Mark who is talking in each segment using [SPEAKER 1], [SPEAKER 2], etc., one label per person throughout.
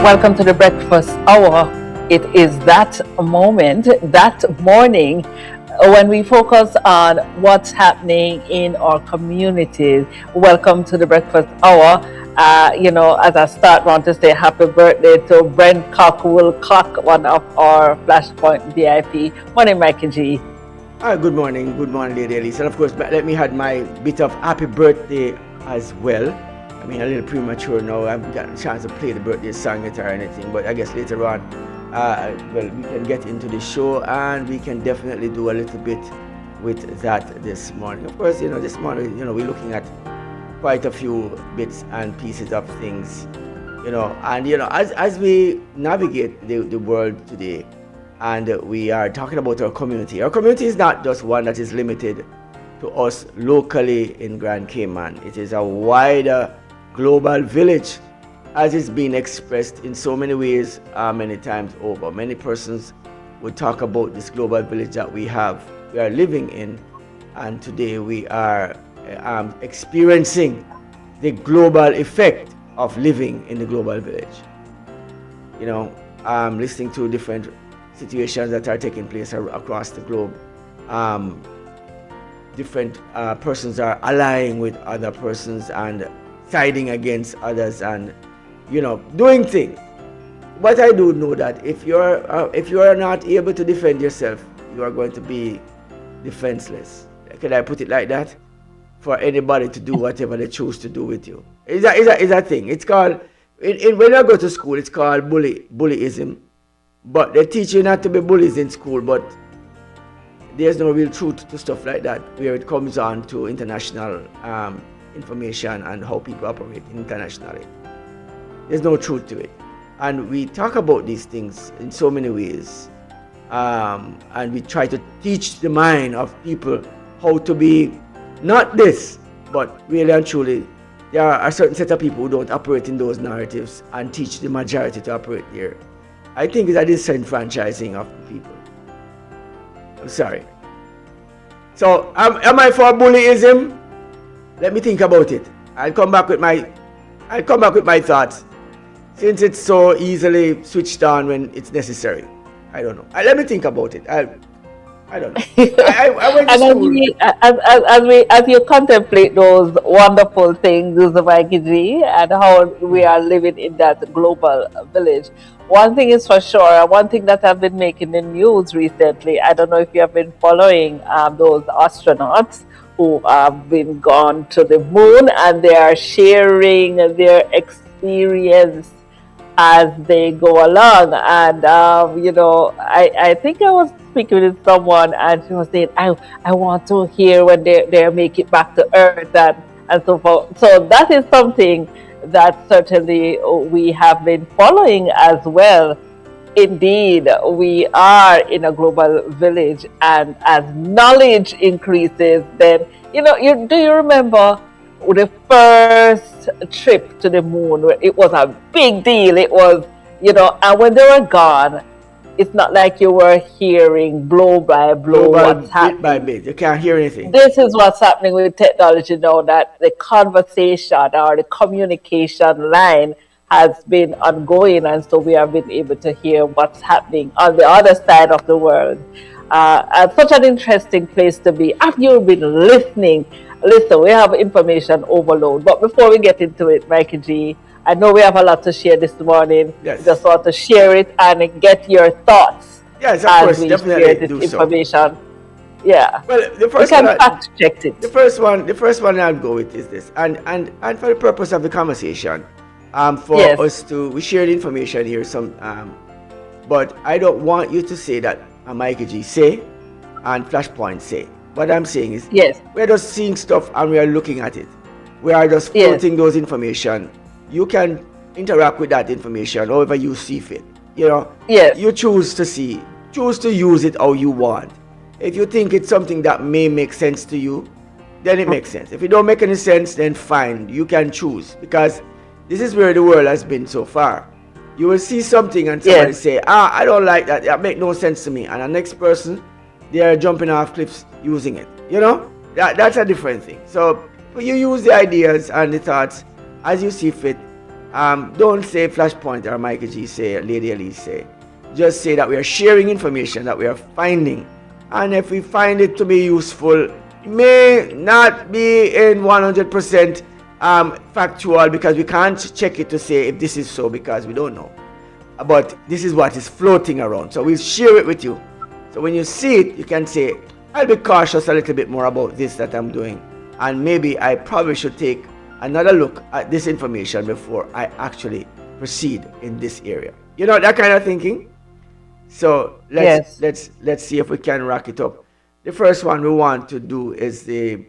[SPEAKER 1] Welcome to the breakfast hour. It is that moment, that morning, when we focus on what's happening in our communities. Welcome to the breakfast hour. As I start, want to say happy birthday to Brent Cock, one of our Flashpoint VIP. Morning, Mikey G.
[SPEAKER 2] Good morning, Lady Elise. And of course, let me add my bit of happy birthday as well. I mean, a little premature now. I haven't gotten a chance to play the birthday song yet or anything, but I guess later on, we can get into the show and we can definitely do a little bit with that this morning. Of course, this morning, we're looking at quite a few bits and pieces of things, as we navigate the world today, and we are talking about our community. Our community is not just one that is limited to us locally in Grand Cayman. It is a wider global village, as it's been expressed in so many ways, many times over. Many persons would talk about this global village that we are living in, and today we are experiencing the global effect of living in the global village. Listening to different situations that are taking place across the globe. Different persons are allying with other persons and siding against others, and doing things. But I do know that if you are not able to defend yourself, you are going to be defenseless. Can I put it like that? For anybody to do whatever they choose to do with you. Is a thing. It's called, when I go to school, it's called bullyism. But they teach you not to be bullies in school, but there's no real truth to stuff like that, where it comes on to international information and how people operate internationally. There's no truth to it. And we talk about these things in so many ways. And we try to teach the mind of people how to be not this, but really and truly, there are a certain set of people who don't operate in those narratives and teach the majority to operate there. I think it's a disenfranchising of the people. I'm sorry. So, am I for bullyism? Let me think about it. I'll come back with my thoughts, since it's so easily switched on when it's necessary. I don't know. Let me think about it. I don't know. I went to school.
[SPEAKER 1] As you contemplate those wonderful things, Mikey G, and how we are living in that global village, one thing is for sure, one thing that I've been making the news recently, I don't know if you have been following those astronauts who have been gone to the moon, and they are sharing their experience as they go along. And I think I was speaking with someone, and she was saying, I want to hear when they make it back to Earth, and so forth. So that is something that certainly we have been following as well. Indeed, we are in a global village, and as knowledge increases, then do you remember the first trip to the moon? It was a big deal. It was, and when they were gone, it's not like you were hearing blow by blow what's happening.
[SPEAKER 2] Bit by bit, you can't hear anything.
[SPEAKER 1] This is what's happening with technology now, that the conversation or the communication line has been ongoing, and so we have been able to hear what's happening on the other side of the world. Such an interesting place to be. Have you been listening? Listen, we have information overload. But before we get into it, Mikey G, I know we have a lot to share this morning.
[SPEAKER 2] Yes.
[SPEAKER 1] Just want to share it and get your thoughts.
[SPEAKER 2] Yes, of course, definitely
[SPEAKER 1] share this
[SPEAKER 2] do
[SPEAKER 1] information. So. Yeah.
[SPEAKER 2] Well, the first
[SPEAKER 1] we can
[SPEAKER 2] one,
[SPEAKER 1] fact check it.
[SPEAKER 2] The first one I'll go with is this, and for the purpose of the conversation, we share the information here. But I don't want you to say that Mikey G say and Flashpoint say. What I'm saying is, we're just seeing stuff and we are looking at it. We are just floating those information. You can interact with that information however you see fit. You choose to use it how you want. If you think it's something that may make sense to you, then it makes sense. If it don't make any sense, then fine, you can choose, because this is where the world has been so far. You will see something and somebody say, I don't like that, that makes no sense to me, and the next person, they are jumping off cliffs using it. That's a different thing. So you use the ideas and the thoughts as you see fit, don't say Flashpoint or Mikey G say, Lady Elise say. Just say that we are sharing information that we are finding. And if we find it to be useful, it may not be in 100% factual, because we can't check it to say if this is so, because we don't know. But this is what is floating around. So we'll share it with you. So when you see it, you can say, I'll be cautious a little bit more about this that I'm doing. And maybe I probably should take another look at this information before I actually proceed in this area. You know, that kind of thinking. So let's see if we can rack it up. The first one we want to do is the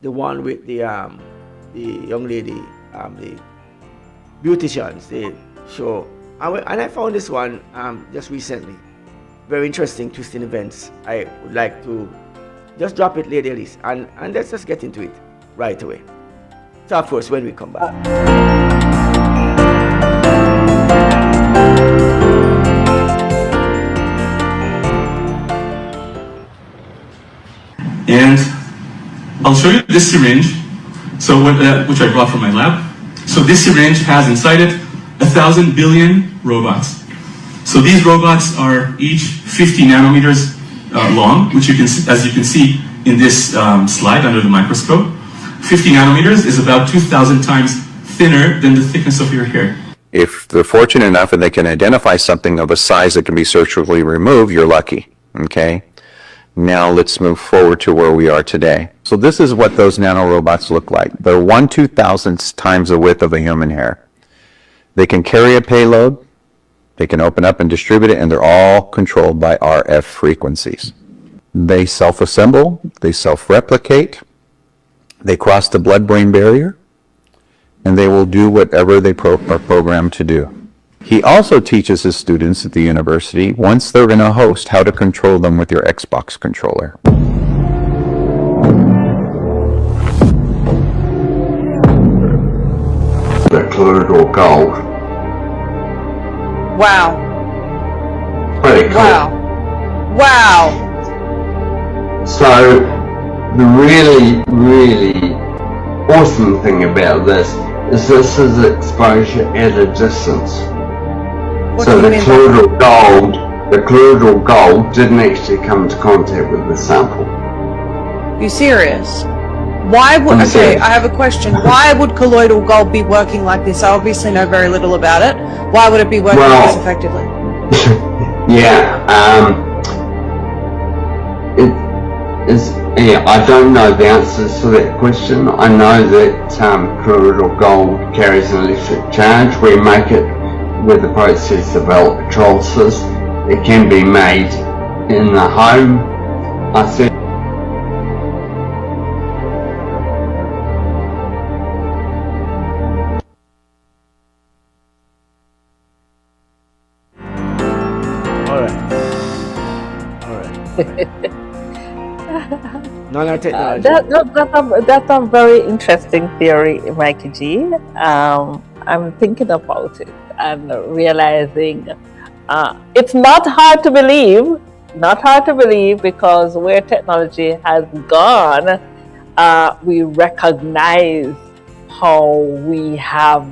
[SPEAKER 2] one with the young lady, the beauticians, the show. And I found this one just recently. Very interesting, twisting events. I would like to just drop it, Lady Elise, and let's just get into it right away. So of course, when we come back.
[SPEAKER 3] And I'll show you this syringe, so which I brought from my lab. So this syringe has inside it 1,000 billion robots. So these robots are each 50 nanometers long, which you can, as you can see in this slide under the microscope. 50 nanometers is about 2,000 times thinner than the thickness of your hair.
[SPEAKER 4] If they're fortunate enough and they can identify something of a size that can be surgically removed, you're lucky, okay? Now let's move forward to where we are today. So this is what those nanorobots look like. They're 1/2000th times the width of a human hair. They can carry a payload, they can open up and distribute it, and they're all controlled by RF frequencies. They self-assemble, they self-replicate, they cross the blood-brain barrier, and they will do whatever they are programmed to do. He also teaches his students at the university, once they're in a host, how to control them with your Xbox controller.
[SPEAKER 5] The colloidal gold.
[SPEAKER 6] Wow.
[SPEAKER 5] Pretty cool.
[SPEAKER 6] Wow.
[SPEAKER 5] So, the really, really awesome thing about this is exposure at a distance. So the colloidal gold didn't actually come into contact with the sample.
[SPEAKER 6] You serious? Why would, okay, I have a question. Why would colloidal gold be working like this? I obviously know very little about it. Why would it be working this effectively?
[SPEAKER 5] I don't know the answers to that question. I know that colloidal gold carries an electric charge. We make it with the process of electrolysis. It can be made in the home. I said
[SPEAKER 2] Nanotechnology.
[SPEAKER 1] That's a very interesting theory, Mikey G. I'm thinking about it and realizing it's not hard to believe. Not hard to believe, because where technology has gone, we recognize how we have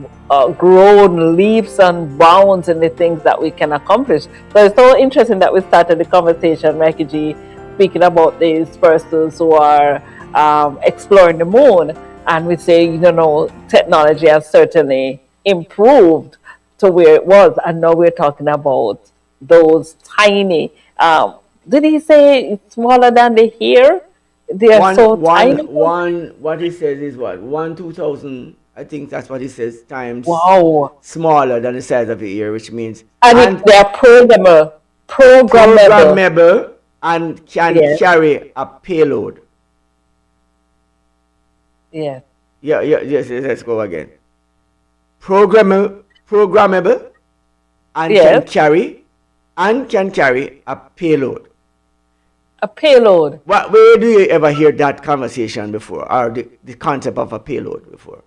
[SPEAKER 1] grown leaps and bounds in the things that we can accomplish. So it's so interesting that we started the conversation, Mikey G, speaking about these persons who are exploring the moon, and we say, you know, technology has certainly improved to where it was, and now we're talking about those tiny. Did he say smaller than the hair? They are tiny.
[SPEAKER 2] What he says is what? 1/2000. I think that's what he says. Times smaller than the size of the ear, which means
[SPEAKER 1] and they are programmable
[SPEAKER 2] and can carry a payload.
[SPEAKER 1] Yes.
[SPEAKER 2] Yes. Let's go again. Programmable and can carry a payload.
[SPEAKER 1] A payload.
[SPEAKER 2] Where do you ever hear that conversation before, or the concept of a payload before?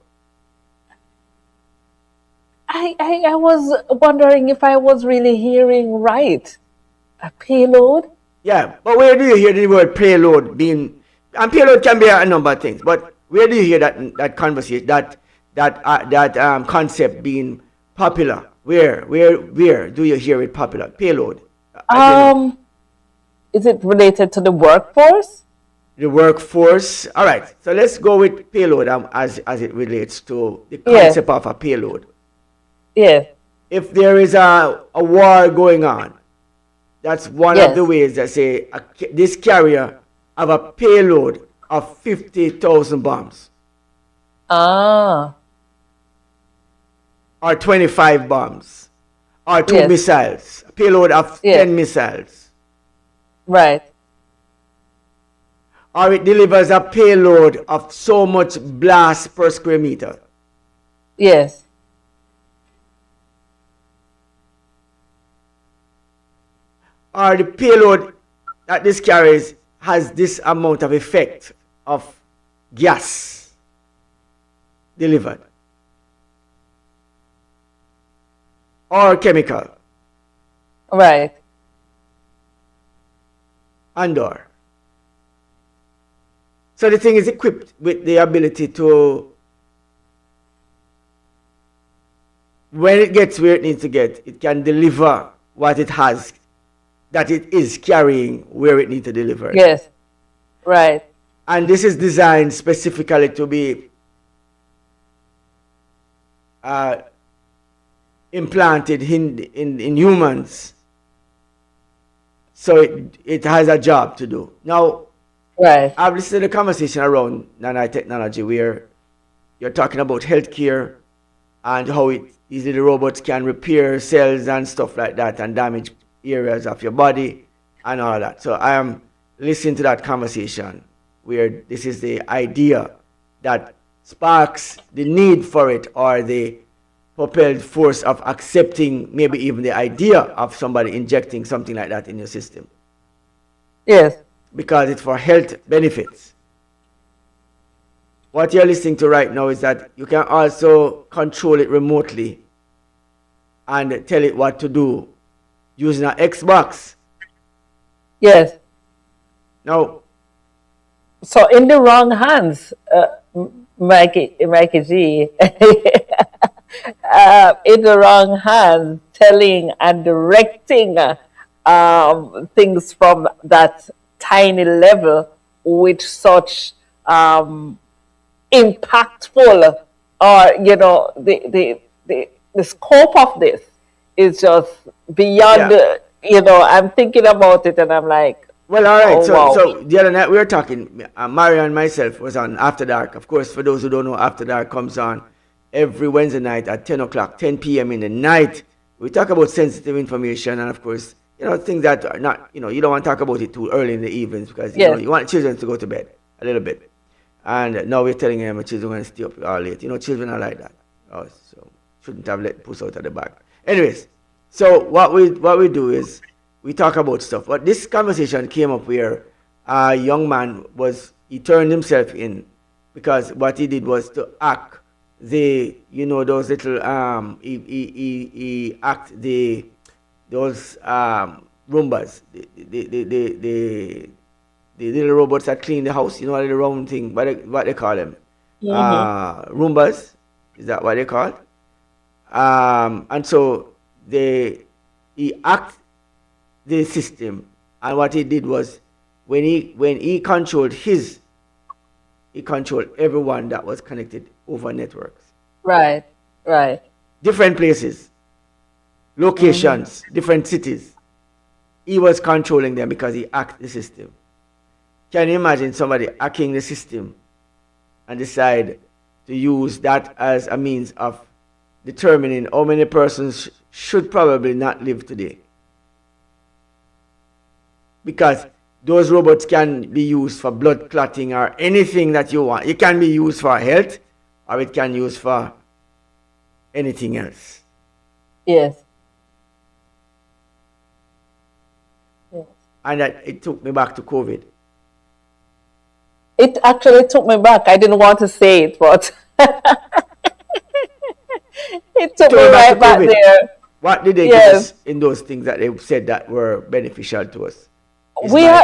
[SPEAKER 1] I was wondering if I was really hearing right. A payload?
[SPEAKER 2] Yeah, but where do you hear the word payload being? And payload can be a number of things, but where do you hear that conversation, that that concept being popular? Where do you hear it popular? Payload.
[SPEAKER 1] Is it related to the workforce?
[SPEAKER 2] The workforce. All right. So let's go with payload as it relates to the
[SPEAKER 1] Yes.
[SPEAKER 2] concept of a payload.
[SPEAKER 1] Yes.
[SPEAKER 2] If there is a war going on, that's one
[SPEAKER 1] Yes.
[SPEAKER 2] of the ways that say this carrier have a payload of 50,000 bombs
[SPEAKER 1] Ah.
[SPEAKER 2] or 25 bombs or 2
[SPEAKER 1] Yes.
[SPEAKER 2] missiles, a payload of
[SPEAKER 1] Yes.
[SPEAKER 2] 10 missiles.
[SPEAKER 1] Right.
[SPEAKER 2] Or it delivers a payload of so much blast per square meter.
[SPEAKER 1] Yes.
[SPEAKER 2] Or the payload that this carries has this amount of effect of gas delivered. Or chemical.
[SPEAKER 1] Right.
[SPEAKER 2] And/or. So the thing is equipped with the ability to, when it gets where it needs to get, it can deliver what it has, that it is carrying where it needs to deliver.
[SPEAKER 1] Yes. Right.
[SPEAKER 2] And this is designed specifically to be implanted in humans. So it has a job to do. Now,
[SPEAKER 1] Right.
[SPEAKER 2] I've listened to the conversation around nanotechnology where you're talking about healthcare and how these little robots can repair cells and stuff like that and damage areas of your body and all of that. So I am listening to that conversation where this is the idea that sparks the need for it or the propelled force of accepting maybe even the idea of somebody injecting something like that in your system.
[SPEAKER 1] Yes.
[SPEAKER 2] Because it's for health benefits. What you're listening to right now is that you can also control it remotely and tell it what to do using an Xbox.
[SPEAKER 1] Yes.
[SPEAKER 2] Now,
[SPEAKER 1] So in the wrong hands, Mikey G, in the wrong hands, telling and directing things from that tiny level with such impactful, or the scope of this is just beyond.
[SPEAKER 2] Yeah.
[SPEAKER 1] I'm thinking about it and I'm like,
[SPEAKER 2] well, all right.
[SPEAKER 1] oh,
[SPEAKER 2] So,
[SPEAKER 1] wow.
[SPEAKER 2] so the other night we were talking. Mario and myself was on After Dark. Of course, for those who don't know, After Dark comes on every Wednesday night at 10 o'clock, 10 p.m. in the night. We talk about sensitive information and, of course, things that are not, you don't want to talk about it too early in the evenings because
[SPEAKER 1] Yes.
[SPEAKER 2] you want children to go to bed a little bit. And now we're telling them children going to stay up all late. Children are like that. So shouldn't have let puss out of the bag. Anyways, so what we do is we talk about stuff. But this conversation came up where a young man he turned himself in because what he did was to act those little he act those Roombas, the little robots that clean the house, the round thing, what they call them, Roombas, is that what they call? And so he act the system, and what he did was when he controlled he controlled everyone that was connected over networks,
[SPEAKER 1] Right. Right.
[SPEAKER 2] different places, locations, different cities. He was controlling them because he hacked the system. Can you imagine somebody hacking the system and decide to use that as a means of determining how many persons should probably not live today? Because those robots can be used for blood clotting or anything that you want. It can be used for health or it can be used for anything else.
[SPEAKER 1] Yes. Yes.
[SPEAKER 2] And it took me back to COVID.
[SPEAKER 1] It actually took me back. I didn't want to say it, but it took me right back there.
[SPEAKER 2] What did they give us in those things that they said that were beneficial to us?
[SPEAKER 1] Listen.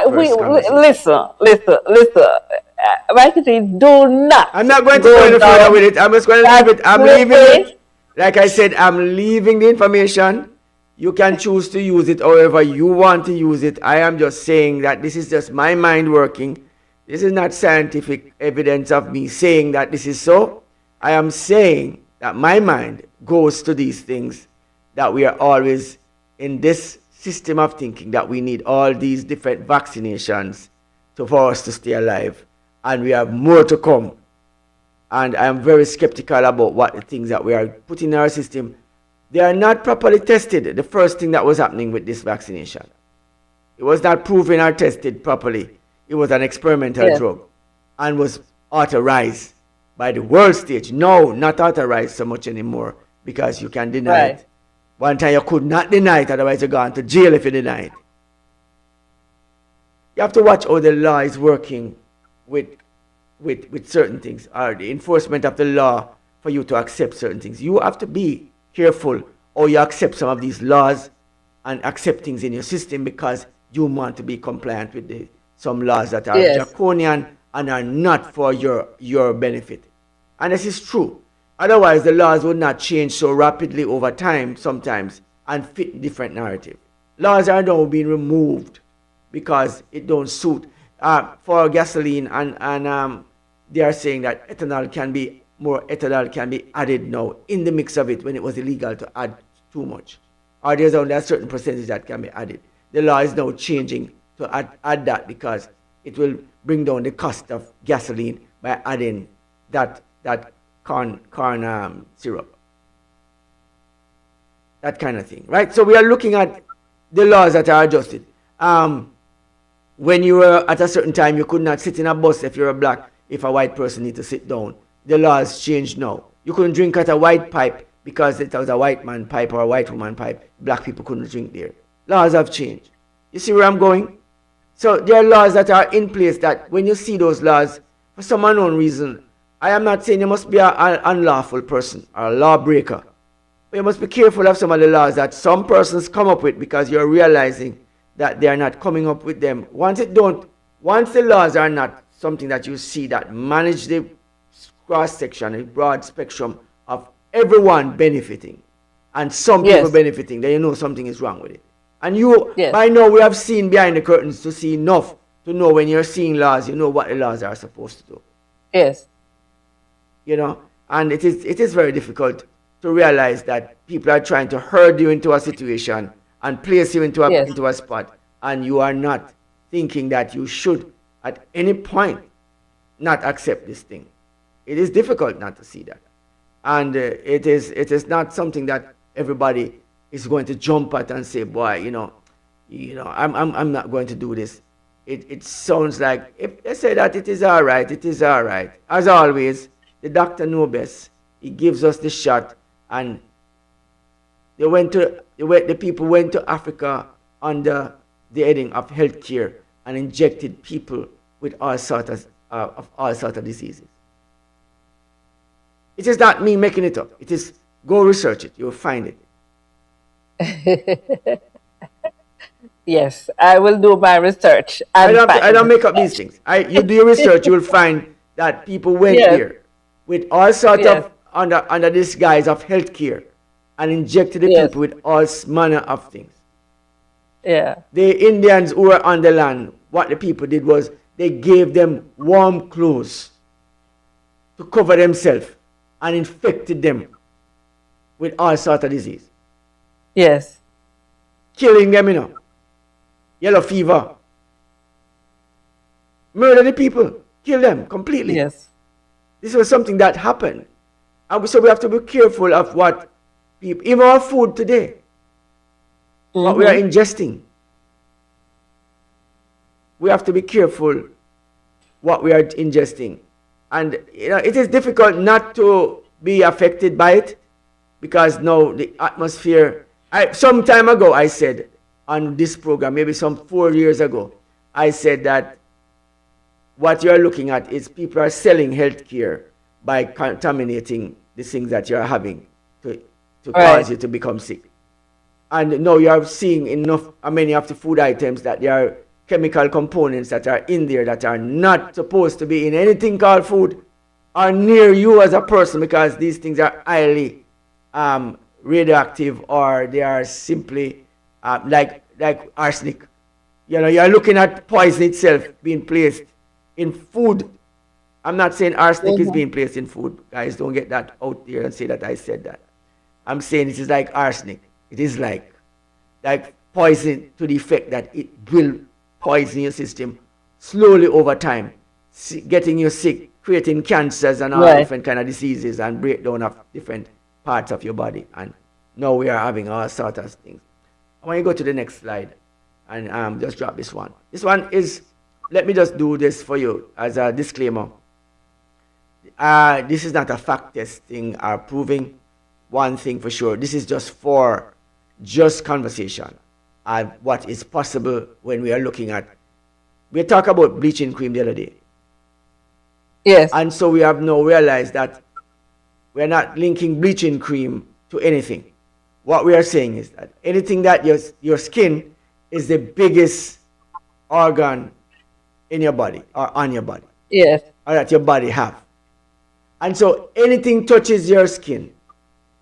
[SPEAKER 1] Mikey G, do not.
[SPEAKER 2] I'm not going to go any further with it. I'm just going to leave it. I'm leaving it. Like I said, I'm leaving the information. You can choose to use it however you want to use it. I am just saying that this is just my mind working. This is not scientific evidence of me saying that this is so. I am saying that my mind goes to these things, that we are always in this system of thinking that we need all these different vaccinations for us to stay alive. And we have more to come. And I am very skeptical about what the things that we are putting in our system. They are not properly tested. The first thing that was happening with this vaccination, it was not proven or tested properly. It was an experimental drug and was authorized by the world stage. No, not authorized so much anymore because you can deny it. One time you could not deny it, otherwise you're going to jail if you deny it. You have to watch how the law is working with certain things, or the enforcement of the law for you to accept certain things. You have to be careful or you accept some of these laws and accept things in your system because you want to be compliant with some laws that are draconian and are not for your benefit. And this is true. Otherwise, the laws would not change so rapidly over time sometimes and fit different narrative. Laws are now being removed because it don't suit. For gasoline and they are saying that more ethanol can be added now in the mix of it when it was illegal to add too much. Or there's only a certain percentage that can be added. The law is now changing to add that because it will bring down the cost of gasoline by adding that corn syrup. That kind of thing, right? So we are looking at the laws that are adjusted. When you were at a certain time, you could not sit in a bus if you're a black, if a white person needs to sit down. The laws changed now. You couldn't drink at a white pipe because it was a white man pipe or a white woman pipe. Black people couldn't drink there. Laws have changed. You see where I'm going? So there are laws that are in place that when you see those laws, for some unknown reason, I am not saying you must be an unlawful person or a lawbreaker. But you must be careful of some of the laws that some persons come up with because you're realizing that they are not coming up with them. Once the laws are not something that you see that manage the cross-section, a broad spectrum of everyone benefiting, and some people benefiting, then you know something is wrong with it. And by now we have seen behind the curtains to see enough to know when you're seeing laws, you know what the laws are supposed to do.
[SPEAKER 1] Yes.
[SPEAKER 2] You know, and it is very difficult to realize that people are trying to herd you into a situation and place you into a spot, and you are not thinking that you should at any point not accept this thing. It is difficult not to see that, and it is not something that everybody is going to jump at and say, boy, I'm not going to do this. It sounds like if they say that it is all right, it is all right. As always, the doctor knows best. He gives us the shot, and the people went to Africa under the heading of healthcare and injected people with all sorts of diseases. It is not me making it up. It is, go research it. You'll find it.
[SPEAKER 1] Yes, I will do my research.
[SPEAKER 2] I don't make up these things. You do your research, you will find that people went there with all sorts of under this guise of healthcare and injected the people with all manner of things.
[SPEAKER 1] Yeah.
[SPEAKER 2] The Indians who were on the land, what the people did was they gave them warm clothes to cover themselves and infected them with all sorts of disease.
[SPEAKER 1] Yes.
[SPEAKER 2] Killing them, Yellow fever. Murder the people. Kill them completely.
[SPEAKER 1] Yes.
[SPEAKER 2] This was something that happened. And so we have to be careful of what people, even our food today, what we are ingesting. We have to be careful what we are ingesting. And it is difficult not to be affected by it because now the atmosphere. Some time ago I said on this program, maybe some 4 years ago, I said that what you're looking at is people are selling healthcare by contaminating the things that you're having to cause you to become sick. And now you're seeing many of the food items that they are chemical components that are in there that are not supposed to be in anything called food are near you as a person, because these things are highly radioactive, or they are simply like arsenic. You know, you're looking at poison itself being placed in food. I'm not saying arsenic is being placed in food. Guys, don't get that out there and say that I said that. I'm saying it is like arsenic. It is like poison, to the effect that it will poison your system slowly over time, getting you sick, creating cancers and all different kind of diseases and breakdown of different parts of your body. And now we are having all sorts of things. I want you to go to the next slide and just drop this one. This one is, let me just do this for you as a disclaimer. This is not a fact testing or proving one thing for sure. This is just for just conversation and what is possible when we are looking at. We talked about bleaching cream the other day.
[SPEAKER 1] Yes.
[SPEAKER 2] And so we have now realized that we're not linking bleaching cream to anything. What we are saying is that anything that your skin is the biggest organ in your body or on your body.
[SPEAKER 1] Yes.
[SPEAKER 2] Or that your body have. And so anything touches your skin,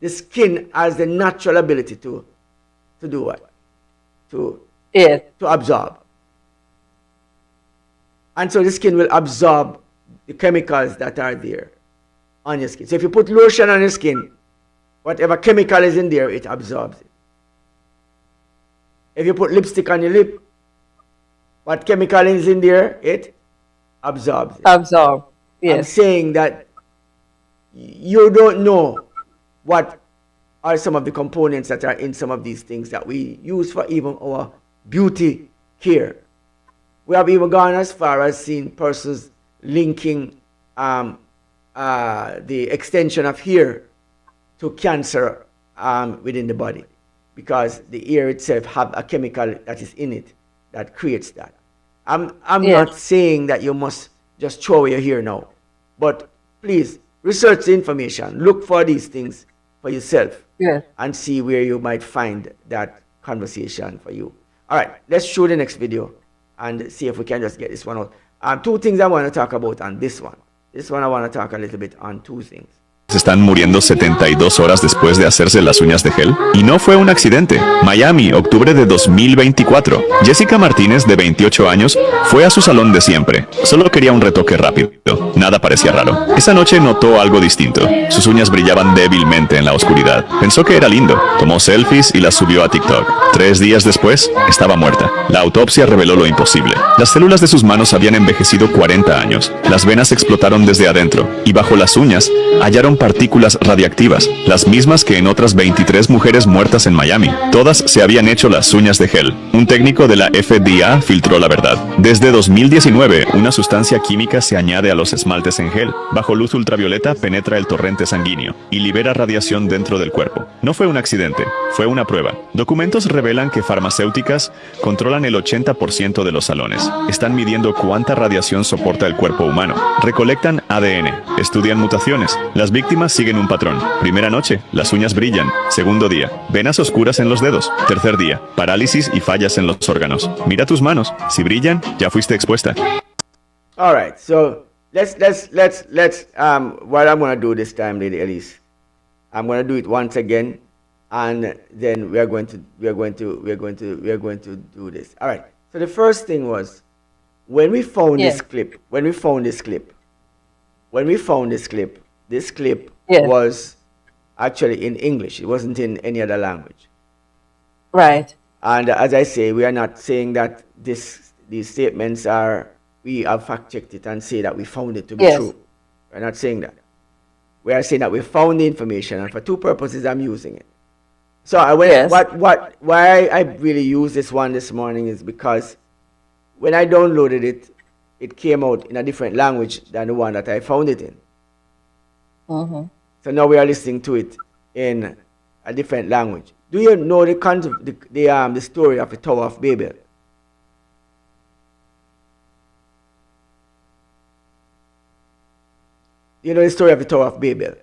[SPEAKER 2] the skin has the natural ability to do what? To absorb. And so the skin will absorb the chemicals that are there on your skin. So if you put lotion on your skin, whatever chemical is in there, it absorbs it. If you put lipstick on your lip, what chemical is in there, it absorbs it.
[SPEAKER 1] Absorb. Yes.
[SPEAKER 2] I'm saying that you don't know what are some of the components that are in some of these things that we use for even our beauty care. We have even gone as far as seeing persons linking the extension of hair to cancer within the body, because the hair itself have a chemical that is in it that creates that. I'm not saying that you must just throw away your hair now, but please research the information, look for these things for yourself, and see where you might find that conversation for you. All right, let's show the next video and see if we can just get this one out. Two things I want to talk about on this one. This one I want to talk a little bit on two things.
[SPEAKER 7] Están muriendo 72 horas después de hacerse las uñas de gel. Y no fue un accidente. Miami, octubre de 2024. Jessica Martínez, de 28 años, fue a su salón de siempre. Solo quería un retoque rápido. Nada parecía raro. Esa noche notó algo distinto. Sus uñas brillaban débilmente en la oscuridad. Pensó que era lindo. Tomó selfies y las subió a TikTok. 3 días después, estaba muerta. La autopsia reveló lo imposible. Las células de sus manos habían envejecido 40 años. Las venas explotaron desde adentro. Y bajo las uñas, hallaron partículas radiactivas, las mismas que en otras 23 mujeres muertas en Miami. Todas se habían hecho las uñas de gel. Un técnico de la FDA filtró la verdad. Desde 2019, una sustancia química se añade a los esmaltes en gel. Bajo luz ultravioleta penetra el torrente sanguíneo y libera radiación dentro del cuerpo. No fue un accidente, fue una prueba. Documentos revelan que farmacéuticas controlan el 80% de los salones. Están midiendo cuánta radiación soporta el cuerpo humano. Recolectan ADN, estudian mutaciones. Las víctimas siguen un patrón. Primera noche, las uñas brillan. Segundo día, venas oscuras en los dedos. Tercer día, parálisis y fallas en los órganos. Mira tus manos. Si brillan, ya fuiste expuesta.
[SPEAKER 2] All right, so let's what I'm going to do this time, Lady Elise, I'm going to do it once again, and then we are going to do this. All right. So the first thing was when we found this clip. This clip was actually in English. It wasn't in any other language.
[SPEAKER 1] Right.
[SPEAKER 2] And as I say, we are not saying that these statements are, we have fact-checked it and say that we found it to be true. We're not saying that. We are saying that we found the information, and for two purposes I'm using it. So why I really use this one this morning is because when I downloaded it, it came out in a different language than the one that I found it in. So now we are listening to it in a different language. Do you know the story of the Tower of Babel? Do you know the story of the Tower of Babel?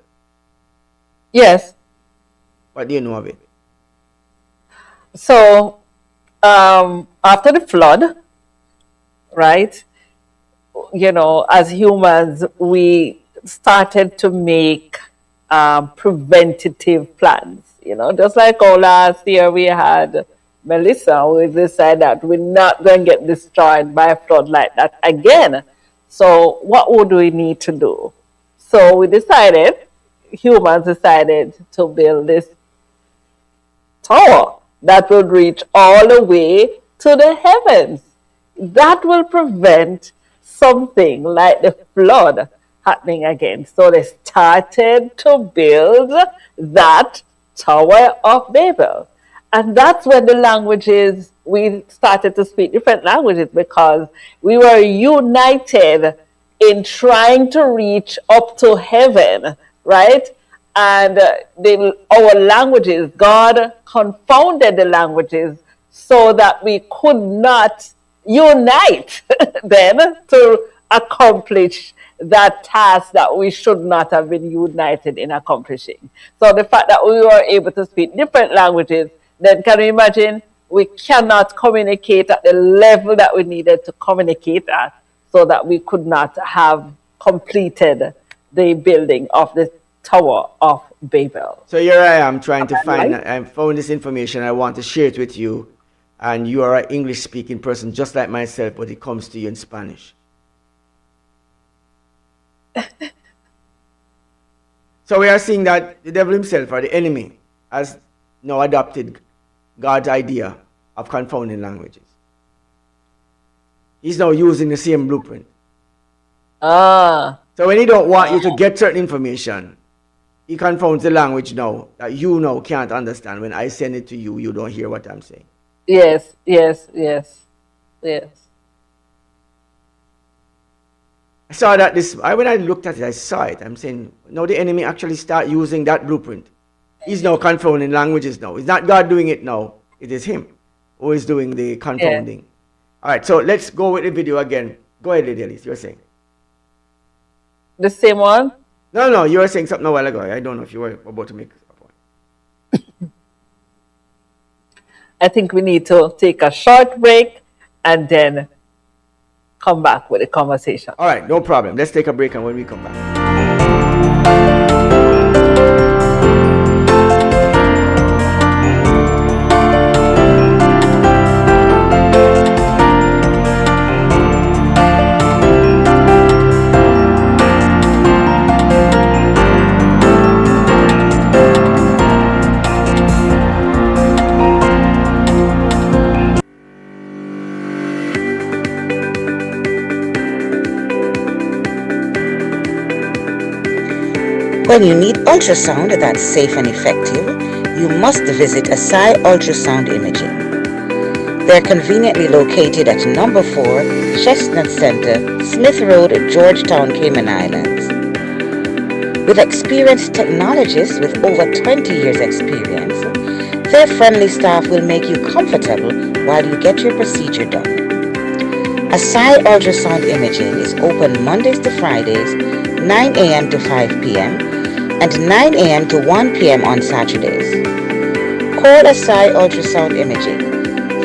[SPEAKER 1] Yes.
[SPEAKER 2] What do you know of it?
[SPEAKER 1] So, after the flood, right? You know, as humans, we started to make preventative plans. You know, just like how last year we had Melissa, we decided that we're not going to get destroyed by a flood like that again. So, what would we need to do? So, humans decided to build this tower that will reach all the way to the heavens. That will prevent something like the flood happening again. So they started to build that Tower of Babel. And that's when the languages, we started to speak different languages because we were united in trying to reach up to heaven, right? And our languages, God confounded the languages so that we could not unite then to accomplish that task that we should not have been united in accomplishing. So the fact that we were able to speak different languages, then can you imagine we cannot communicate at the level that we needed to communicate at, so that we could not have completed the building of the Tower of Babel.
[SPEAKER 2] So here I am trying to find, I found this information, I want to share it with you, and you are an English speaking person just like myself, but it comes to you in Spanish. So we are seeing that the devil himself, or the enemy, has now adopted God's idea of confounding languages. He's now using the same blueprint. So when he don't want you to get certain information, he confounds the language now that you now can't understand. When I send it to you, you don't hear what I'm saying.
[SPEAKER 1] Yes, yes, yes, yes.
[SPEAKER 2] I saw that when I looked at it, I saw it. I'm saying, no, the enemy actually start using that blueprint. He's now confounding languages now. It's not God doing it now. It is him who is doing the confounding. Yeah. All right, so let's go with the video again. Go ahead, Lady Elise, you're saying.
[SPEAKER 1] The same one?
[SPEAKER 2] No, you were saying something a while ago. I don't know if you were about to make a point.
[SPEAKER 1] I think we need to take a short break and then come back with the conversation.
[SPEAKER 2] All right, no problem. Let's take a break, and when we come back.
[SPEAKER 8] When you need ultrasound that's safe and effective, you must visit Asai Ultrasound Imaging. They're conveniently located at number 4 Chestnut Center, Smith Road, Georgetown, Cayman Islands. With experienced technologists with over 20 years experience, their friendly staff will make you comfortable while you get your procedure done. Asai Ultrasound Imaging is open Mondays to Fridays, 9 a.m. to 5 p.m. and 9 a.m. to 1 p.m. on Saturdays. Call Asai Ultrasound Imaging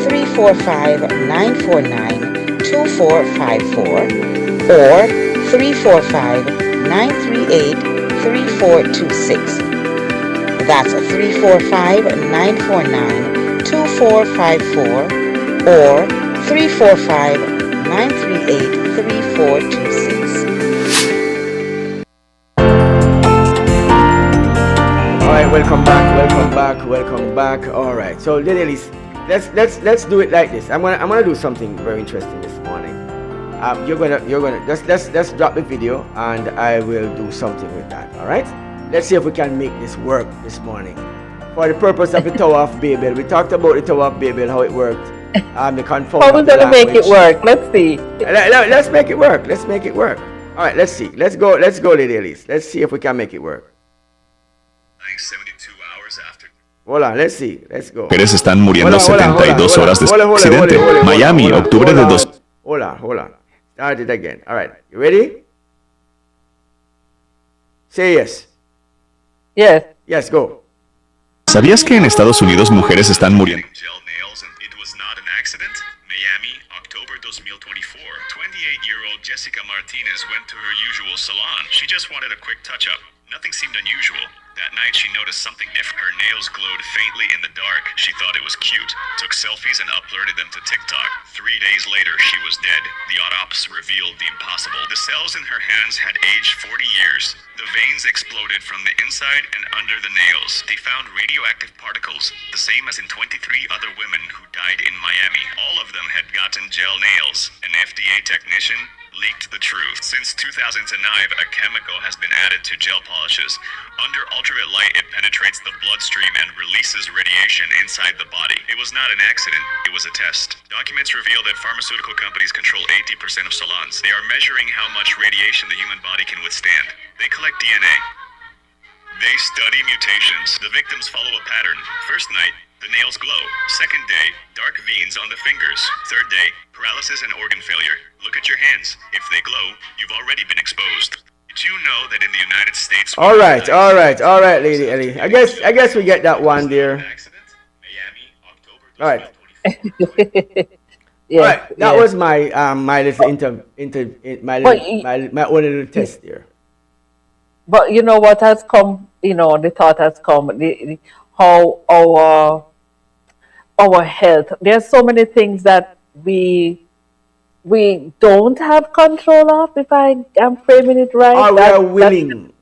[SPEAKER 8] 345-949-2454 or 345-938-3426. That's 345-949-2454 or 345-938-3426.
[SPEAKER 2] Welcome back. All right, so Lady Elise, let's do it like this. I'm gonna do something very interesting this morning. You're gonna let's drop the video and I will do something with that. All right, let's see if we can make this work this morning for the purpose of the Tower of Babel. We talked about the Tower of Babel, how it worked. The confound.
[SPEAKER 1] How are we gonna make it work? Let's see.
[SPEAKER 2] Let's make it work. Let's make it work. All right, let's see. Let's go, Lady Elise. Let's see if we can make it work.
[SPEAKER 7] 72 hours after.
[SPEAKER 2] Hola, let's see. Let's go.
[SPEAKER 7] Mujeres están muriendo 72 horas después del accidente. Miami, octubre de 2.
[SPEAKER 2] Hola. Start it again. All right. You ready? Say yes.
[SPEAKER 1] Yes.
[SPEAKER 2] Yes, go.
[SPEAKER 7] ¿Sabías que en Estados Unidos mujeres están muriendo? October 2024, 28-year-old Jessica Martinez went to her usual salon. She just wanted a quick touch-up. Nothing seemed unusual. That night, she noticed something different. Her nails glowed faintly in the dark. She thought it was cute, took selfies and uploaded them to TikTok. 3 days later, she was dead. The autopsy revealed the impossible. The cells in her hands had aged 40 years. The veins exploded from the inside and under the nails. They found radioactive particles, the same as in 23 other women who died in Miami. All of them had gotten gel nails. An FDA technician leaked the truth. Since 2009, a chemical has been added to gel polishes. Under ultraviolet light, it penetrates the bloodstream and releases radiation inside the body. It was not an accident, it was a test. Documents reveal that pharmaceutical companies control 80% of salons. They are measuring how much radiation the human body can withstand. They collect DNA. They study mutations. The victims follow a pattern. First night, the nails glow. Second day, dark veins on the fingers. Third day, paralysis and organ failure. Look at your hands. If they glow, you've already been exposed. Did you know that in the United States...
[SPEAKER 2] All right, Lady Ellie. I guess we get that one there. All right.
[SPEAKER 1] Yes,
[SPEAKER 2] All right. That
[SPEAKER 1] yes.
[SPEAKER 2] was my my little my own little test there.
[SPEAKER 1] But you know what has come, the thought has come, how our health. There's so many things that we don't have control of, if I am framing it right.
[SPEAKER 2] Or we are willing.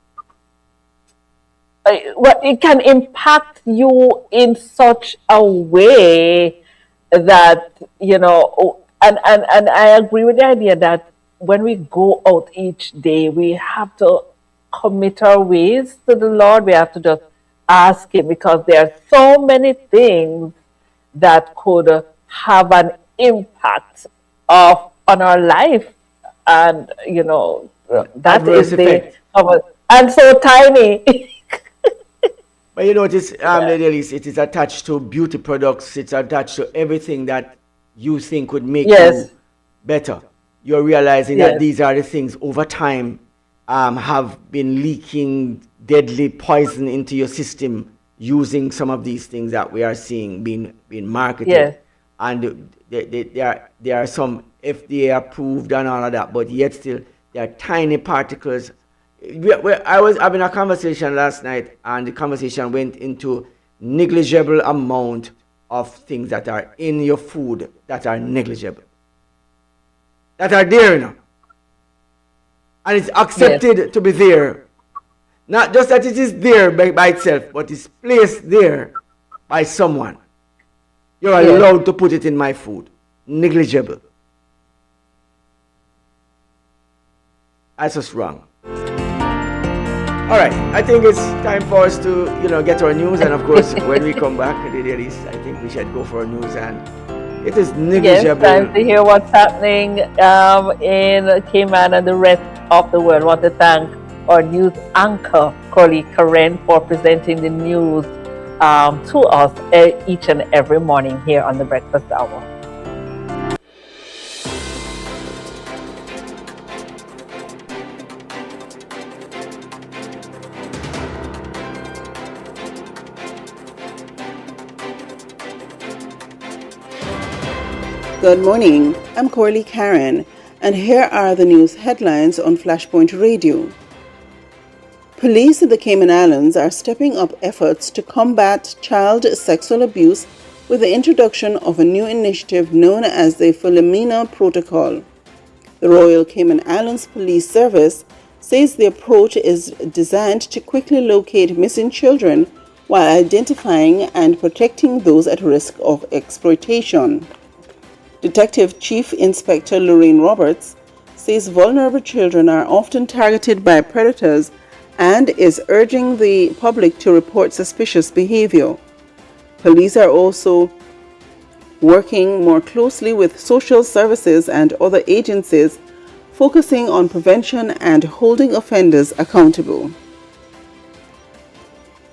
[SPEAKER 1] Well, it can impact you in such a way that, and I agree with the idea that when we go out each day, we have to commit our ways to the Lord. We have to just ask Him, because there are so many things that could have an impact on our life, and that
[SPEAKER 2] Adverse
[SPEAKER 1] is the
[SPEAKER 2] effect.
[SPEAKER 1] and so tiny.
[SPEAKER 2] But you notice, Lady Elise, it is attached to beauty products. It's attached to everything that you think would make
[SPEAKER 1] Yes.
[SPEAKER 2] you better. You're realizing that
[SPEAKER 1] Yes.
[SPEAKER 2] these are the things over time have been leaking deadly poison into your system using some of these things that we are seeing being marketed.
[SPEAKER 1] Yes.
[SPEAKER 2] And there are some FDA approved and all of that, but yet still there are tiny particles. I was having a conversation last night, and the conversation went into negligible amount of things that are in your food that are negligible, that are there now. And it's accepted to be there. Not just that it is there by itself, but it's placed there by someone. You're allowed to put it in my food. Negligible. That's just wrong. All right, I think it's time for us to, get our news. And of course, when we come back, Lady Elise, I think we should go for our news. And it is negligible.
[SPEAKER 1] Yes, time to hear what's happening in Cayman and the rest of the world. I want to thank our news anchor, CoraleeKaren, for presenting the news to us each and every morning here on the Breakfast Hour.
[SPEAKER 9] Good morning, I'm CoraleeKaren, and here are the news headlines on Flashpoint Radio. Police in the Cayman Islands are stepping up efforts to combat child sexual abuse with the introduction of a new initiative known as the Philomena Protocol. The Royal Cayman Islands Police Service says the approach is designed to quickly locate missing children while identifying and protecting those at risk of exploitation. Detective Chief Inspector Lorraine Roberts says vulnerable children are often targeted by predators and is urging the public to report suspicious behavior. Police are also working more closely with social services and other agencies, focusing on prevention and holding offenders accountable.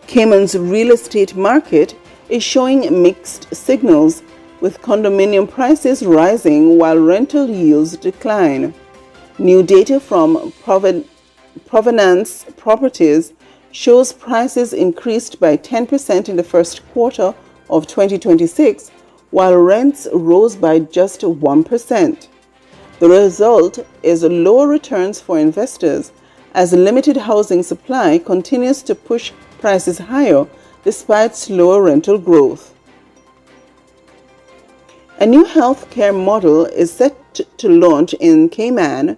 [SPEAKER 9] Cayman's real estate market is showing mixed signals, with condominium prices rising while rental yields decline. New data from Provenance Properties shows prices increased by 10% in the first quarter of 2026, while rents rose by just 1%. The result is lower returns for investors as limited housing supply continues to push prices higher despite slower rental growth. A new healthcare model is set to launch in Cayman,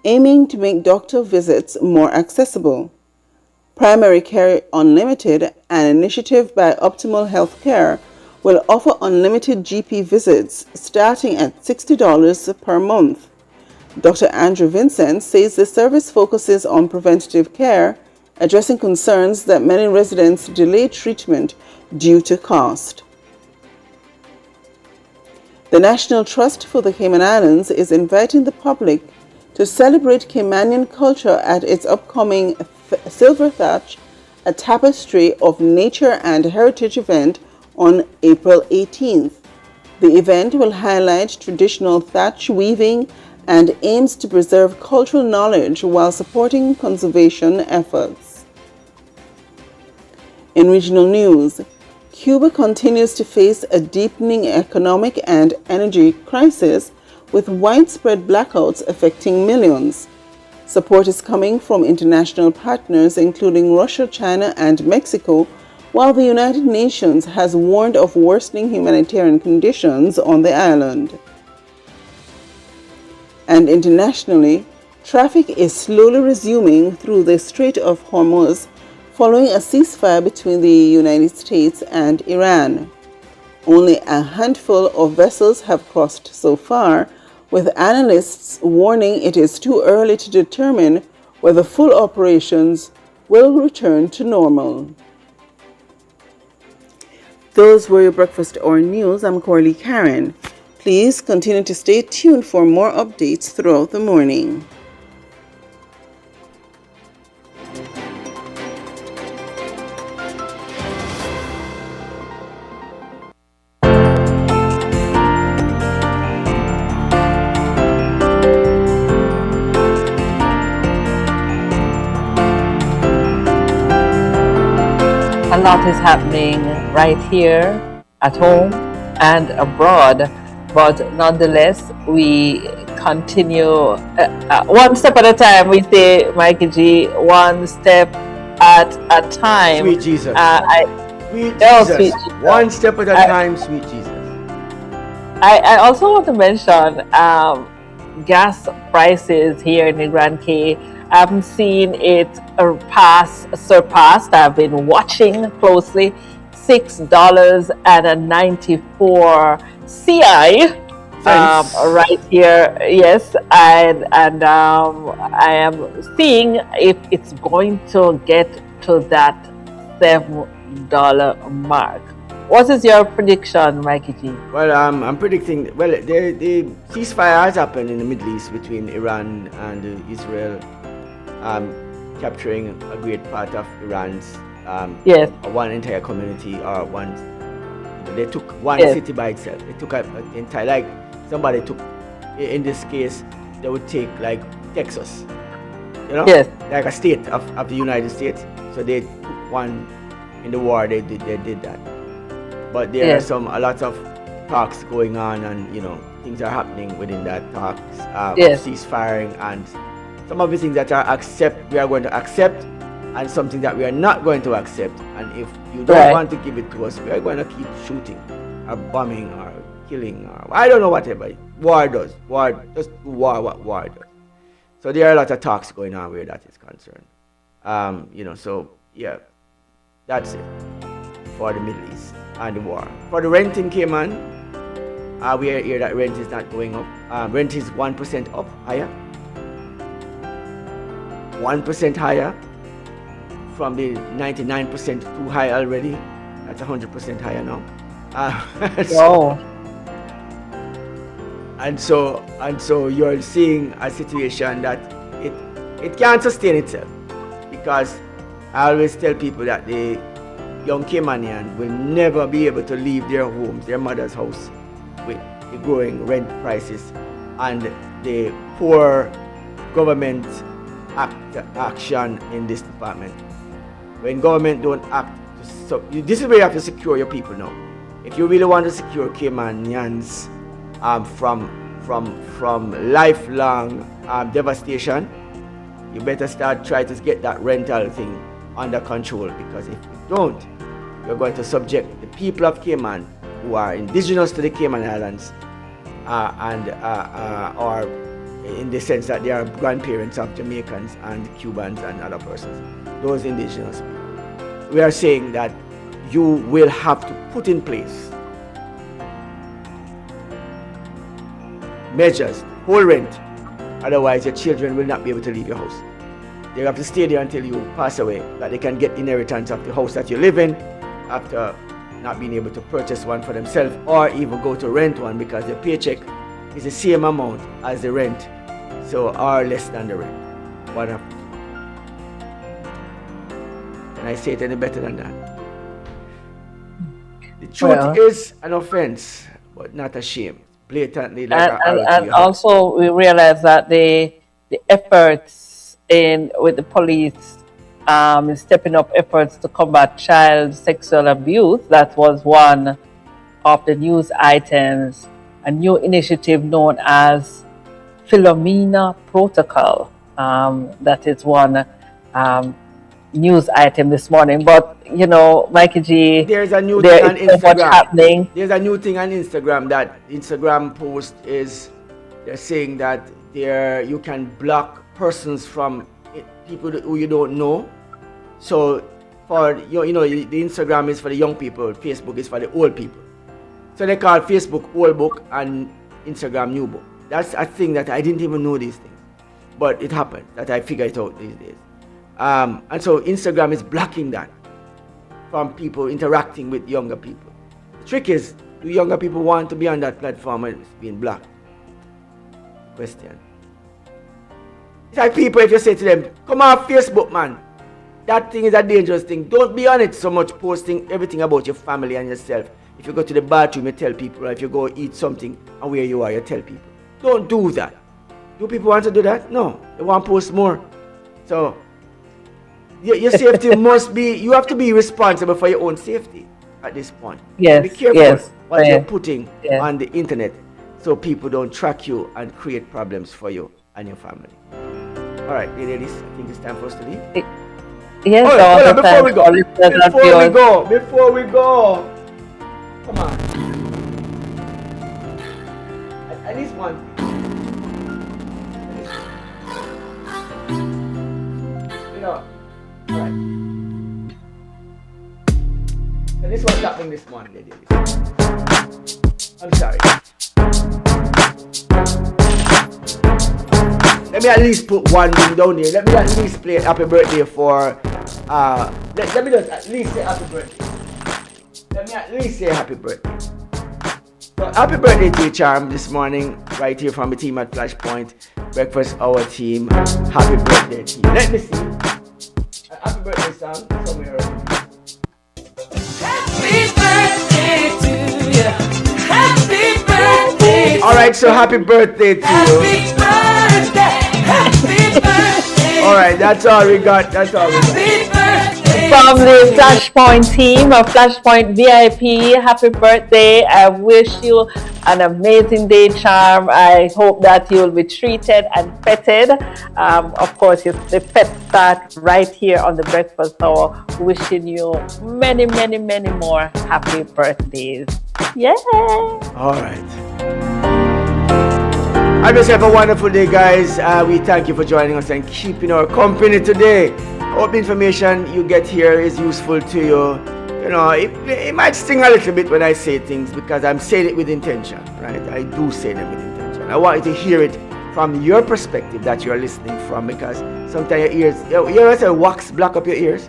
[SPEAKER 9] aiming to make doctor visits more accessible. Primary Care Unlimited, an initiative by Optimal Healthcare, will offer unlimited GP visits starting at $60 per month. Dr. Andrew Vincent says the service focuses on preventative care, addressing concerns that many residents delay treatment due to cost. The National Trust for the Cayman Islands is inviting the public to celebrate Caymanian culture at its upcoming Silver Thatch, a tapestry of nature and heritage event on April 18th. The event will highlight traditional thatch weaving and aims to preserve cultural knowledge while supporting conservation efforts. In regional news, Cuba continues to face a deepening economic and energy crisis with widespread blackouts affecting millions. Support is coming from international partners including Russia, China, and Mexico, while the United Nations has warned of worsening humanitarian conditions on the island. And internationally, traffic is slowly resuming through the Strait of Hormuz following a ceasefire between the United States and Iran. Only a handful of vessels have crossed so far, with analysts warning it is too early to determine whether full operations will return to normal. Those were your breakfast hour news. I'm CoraleeKaren. Please continue to stay tuned for more updates throughout the morning.
[SPEAKER 1] A lot is happening right here at home and abroad, but nonetheless we continue one step at a time. We say, Mikey G, one step at a time.
[SPEAKER 2] Sweet Jesus. Sweet
[SPEAKER 1] Jesus.
[SPEAKER 2] Jesus. One step at a time, sweet Jesus.
[SPEAKER 1] I also want to mention gas prices here in the Grand K. I haven't seen it surpassed. I've been watching closely. $6.94 CI right here. Yes, and I am seeing if it's going to get to that $7 mark. What is your prediction, Mikey G?
[SPEAKER 2] Well, I'm predicting. Well, the ceasefire has happened in the Middle East between Iran and Israel, capturing a great part of Iran's
[SPEAKER 1] yes,
[SPEAKER 2] one entire community or one. They took one
[SPEAKER 1] yes,
[SPEAKER 2] city by itself. They took an entire, like somebody took. In this case, they would take like Texas,
[SPEAKER 1] yes,
[SPEAKER 2] like a state of the United States. So they took one in the war. They did that. But there
[SPEAKER 1] yes,
[SPEAKER 2] are a lot of talks going on, and things are happening within that talks
[SPEAKER 1] yes,
[SPEAKER 2] of ceasefire, and some of the things that we are going to accept, and something that we are not going to accept. And if you don't
[SPEAKER 1] right,
[SPEAKER 2] want to give it to us, we are going to keep shooting, or bombing, or killing, or I don't know, whatever. War does. Just what war does. So there are a lot of talks going on where that is concerned. So yeah, that's it for the Middle East and the war. For the rent in Cayman, we hear that rent is not going up. Rent is 1% up, higher. 1% higher from the 99% too high already. That's 100% higher now.
[SPEAKER 1] wow,
[SPEAKER 2] And so you're seeing a situation that it can't sustain itself, because I always tell people that the young Caymanian will never be able to leave their homes, their mother's house, with the growing rent prices and the poor government action in this department. When government don't act, so this is where you have to secure your people now. If you really want to secure Caymanians from lifelong devastation, you better try to get that rental thing under control, because if you don't, you're going to subject the people of Cayman who are indigenous to the Cayman Islands or in the sense that they are grandparents of Jamaicans and Cubans and other persons, those indigenous people. We are saying that you will have to put in place measures, whole rent, otherwise your children will not be able to leave your house. They have to stay there until you pass away, that they can get inheritance of the house that you live in after not being able to purchase one for themselves, or even go to rent one, because the paycheck is the same amount as the rent, or less than the rent. What happened? Can I say it any better than that? The truth is an offense, but not a shame. Blatantly, like
[SPEAKER 1] and also we realize that the efforts with the police stepping up efforts to combat child sexual abuse, that was one of the news items, a new initiative known as Philomena Protocol. That is one news item this morning. But you know, Mikey G,
[SPEAKER 2] there's a new thing on Instagram.
[SPEAKER 1] So much happening.
[SPEAKER 2] There's a new thing on Instagram, that Instagram post is, they're saying that you can block persons from people who you don't know. So for the Instagram is for the young people, Facebook is for the old people. So they call Facebook old book and Instagram new book. That's a thing that I didn't even know these things, but it happened that I figured it out these days. And so Instagram is blocking that from people interacting with younger people. The trick is, do younger people want to be on that platform and it's being blocked? Question. It's like people, if you say to them, come off Facebook, man, that thing is a dangerous thing. Don't be on it so much, posting everything about your family and yourself. If you go to the bathroom, you tell people. Or if you go eat something and where you are, you tell people. Don't do that. Do people want to do that? No. They want to post more. So your safety must be, you have to be responsible for your own safety at this point.
[SPEAKER 1] Yes.
[SPEAKER 2] Be careful what you're putting on the internet, so people don't track you and create problems for you and your family. All right, Lady Elise, I think it's time for us to leave.
[SPEAKER 1] Yes,
[SPEAKER 2] hold on, before we go, come on. At least one thing. You know, all right. And this was happening this morning, Lady Elise. I'm sorry. Let me at least put one thing down there. Let me at least play happy birthday for let me just at least say happy birthday. Let me at least say happy birthday. So happy birthday to you, Charm, this morning, right here from the team at Flashpoint Breakfast Hour team. Happy birthday to you. Let me see. A happy birthday song somewhere around here.
[SPEAKER 10] Happy birthday to you. Happy birthday.
[SPEAKER 2] Alright, so happy birthday to you.
[SPEAKER 10] Happy birthday. Happy birthday.
[SPEAKER 2] Alright, that's all we got. That's all we got.
[SPEAKER 10] Happy birthday.
[SPEAKER 1] From the Flashpoint team of Flashpoint VIP, happy birthday. I wish you an amazing day, Charm. I hope that you will be treated and petted. Of course, the pet start right here on the Breakfast Hour. Wishing you many, many, many more happy birthdays. Yeah.
[SPEAKER 2] All right. Have yourself a wonderful day, guys. We thank you for joining us and keeping our company today. Hope the information you get here is useful to you. You know, it might sting a little bit when I say things, because I'm saying it with intention, right? I do say them with intention. I want you to hear it from your perspective that you're listening from, because sometimes your ears, you ever say wax block up your ears?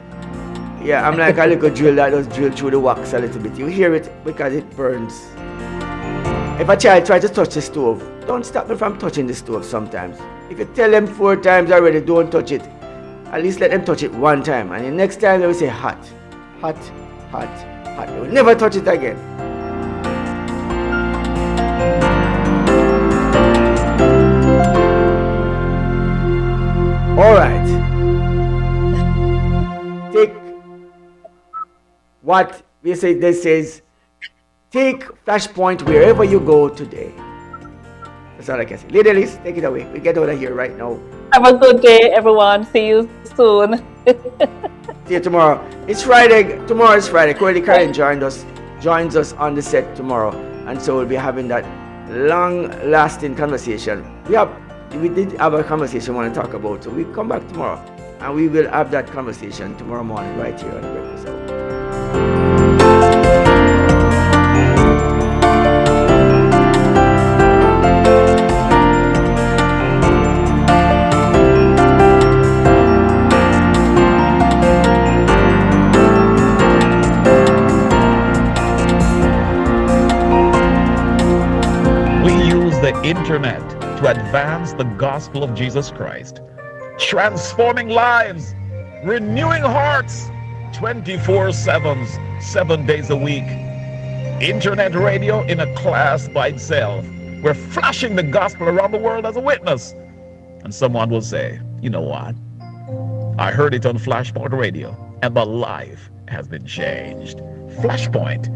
[SPEAKER 2] Yeah, I'm like a little drill that does drill through the wax a little bit. You hear it because it burns. If a child tries to touch the stove, don't stop them from touching the stove sometimes. If you tell them 4 times already, don't touch it, at least let them touch it 1 time. And the next time they will say hot, hot, hot, hot. They will never touch it again. Alright. Take what we say, this says, take Flashpoint wherever you go today. That's all I can say. Lady Elise, take it away. We get out of here right now.
[SPEAKER 1] Have a good day, everyone. See you soon.
[SPEAKER 2] See you tomorrow. It's Friday. Tomorrow is Friday. CoraleeKaren joins us on the set tomorrow, and so we'll be having that long-lasting conversation. We did have a conversation we want to talk about, so we come back tomorrow, and we will have that conversation tomorrow morning right here on the Breakfast Hour.
[SPEAKER 11] The internet to advance the gospel of Jesus Christ, transforming lives, renewing hearts 24/7, 7 days a week. Internet radio in a class by itself. We're flashing the gospel around the world as a witness. And someone will say, you know what? I heard it on Flashpoint Radio and my life has been changed. Flashpoint